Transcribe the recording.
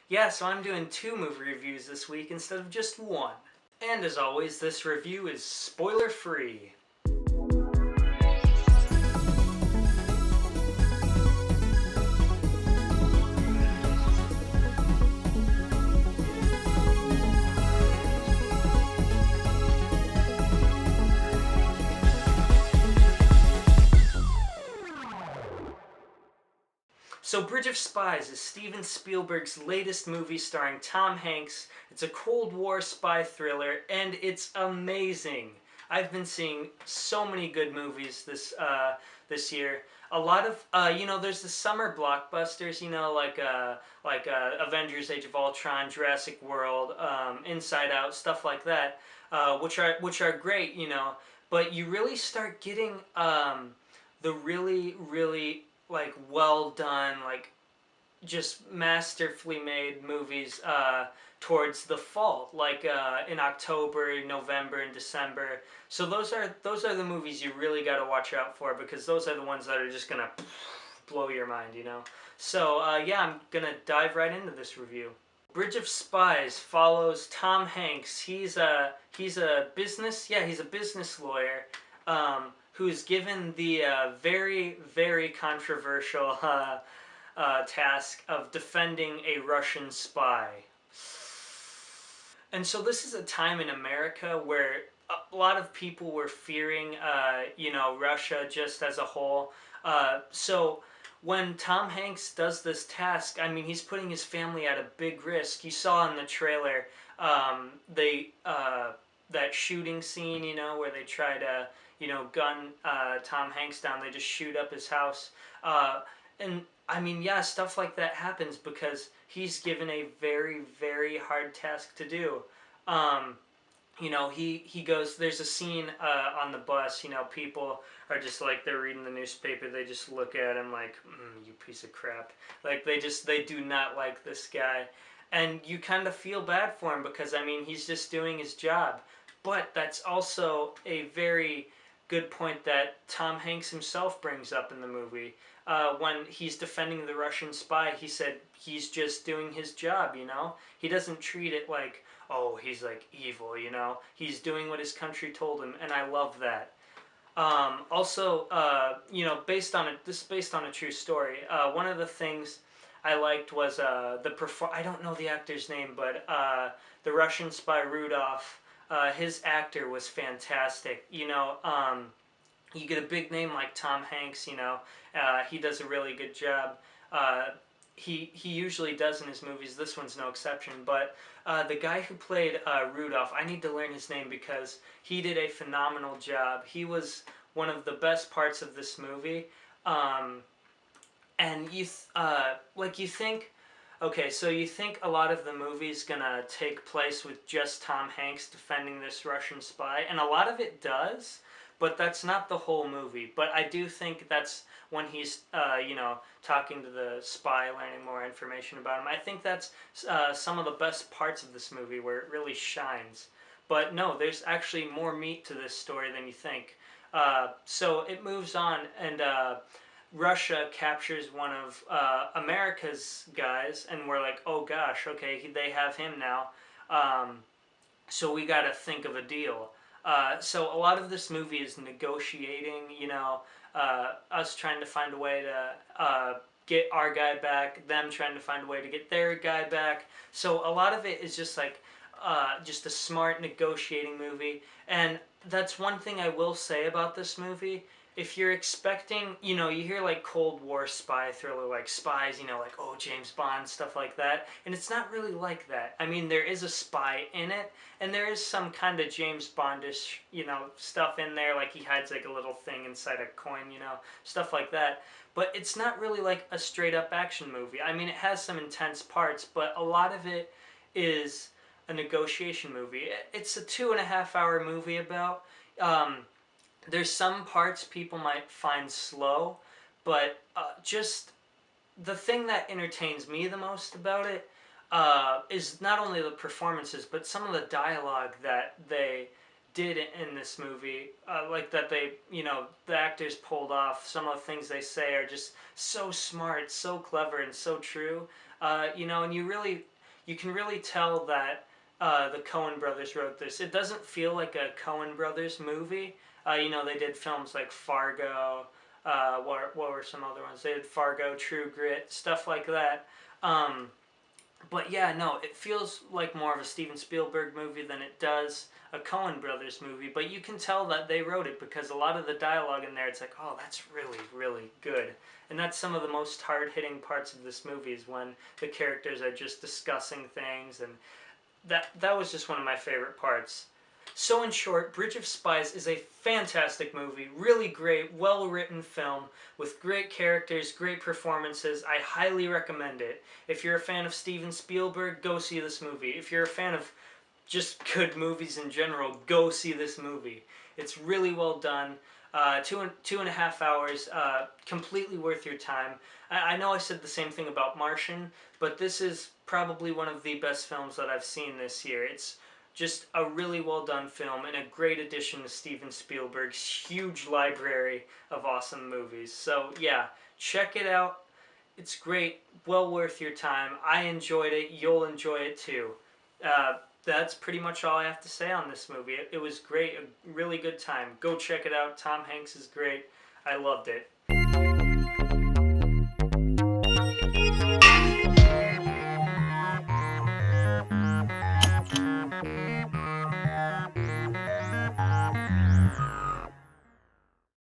Yeah, so I'm doing 2 movie reviews this week instead of just one. And as always, this review is spoiler free. So Bridge of Spies is Steven Spielberg's latest movie starring Tom Hanks. It's a Cold War spy thriller, and it's amazing. I've been seeing so many good movies this year. A lot of there's the summer blockbusters, Avengers: Age of Ultron, Jurassic World, Inside Out, stuff like that, which are great, But you really start getting the really well done, just masterfully made movies towards the fall, in October, November, and December. So those are the movies you really got to watch out for, because those are the ones that are just gonna blow your mind. So yeah, I'm gonna dive right into this review. Bridge of Spies follows Tom Hanks. He's a business lawyer, who's given the very controversial task of defending a Russian spy. And so this is a time in America where a lot of people were fearing, Russia just as a whole. So when Tom Hanks does this task, I mean, he's putting his family at a big risk. You saw in the trailer, that shooting scene, where they try to, gun Tom Hanks down. They just shoot up his house. And I mean, yeah, stuff like that happens because he's given a very hard task to do. Um, he goes. There's a scene on the bus. People are just like, they're reading the newspaper. They just look at him like, you piece of crap. Like they do not like this guy, and you kind of feel bad for him because I mean he's just doing his job. But that's also a very good point that Tom Hanks himself brings up in the movie. When he's defending the Russian spy, he said he's just doing his job. He doesn't treat it like, oh, he's like evil. He's doing what his country told him, and I love that. Also, this is based on a true story. One of the things I liked was I don't know the actor's name, but the Russian spy Rudolph. His actor was fantastic. You get a big name like Tom Hanks. He does a really good job. He usually does in his movies. This one's no exception. But the guy who played Rudolph, I need to learn his name because he did a phenomenal job. He was one of the best parts of this movie. And you think, okay, so you think a lot of the movie's gonna take place with just Tom Hanks defending this Russian spy, and a lot of it does, but that's not the whole movie. But I do think that's when he's, talking to the spy, learning more information about him. I think that's some of the best parts of this movie where it really shines. But no, there's actually more meat to this story than you think. So it moves on, and Russia captures one of America's guys, and we're like, oh gosh, okay, they have him now. So we got to think of a deal. So a lot of this movie is negotiating, us trying to find a way to get our guy back, them trying to find a way to get their guy back. So a lot of it is just just a smart negotiating movie. And that's one thing I will say about this movie. If you're expecting, you hear like Cold War spy thriller, like Spies, like, oh, James Bond, stuff like that. And it's not really like that. I mean, there is a spy in it, and there is some kind of James Bondish, stuff in there. Like he hides like a little thing inside a coin, stuff like that. But it's not really like a straight up action movie. I mean, it has some intense parts, but a lot of it is a negotiation movie. It's a 2.5 hour movie about. There's some parts people might find slow, but just the thing that entertains me the most about it is not only the performances, but some of the dialogue that they did in this movie, that the actors pulled off. Some of the things they say are just so smart, so clever, and so true. And you really you can really tell that the Coen brothers wrote this. It doesn't feel like a Coen brothers movie. You know, they did films like Fargo. What were some other ones? They did Fargo, True Grit, stuff like that. Um, but yeah, no, it feels like more of a Steven Spielberg movie than it does a Coen Brothers movie. But you can tell that they wrote it because a lot of the dialogue in there, it's like, oh, that's really, really good. And that's some of the most hard-hitting parts of this movie is when the characters are just discussing things, and that was just one of my favorite parts. So in short, Bridge of Spies is a fantastic movie, really great, well-written film with great characters, great performances. I highly recommend it. If you're a fan of Steven Spielberg, go see this movie. If you're a fan of just good movies in general, go see this movie. It's really well done. 2.5 hours, completely worth your time. I know I said the same thing about Martian, but this is probably one of the best films that I've seen this year. It's just a really well done film and a great addition to Steven Spielberg's huge library of awesome movies. So yeah, check it out. It's great, well worth your time. I enjoyed it. You'll enjoy it too. That's pretty much all I have to say on this movie. It was great, a really good time. Go check it out. Tom Hanks is great. I loved it.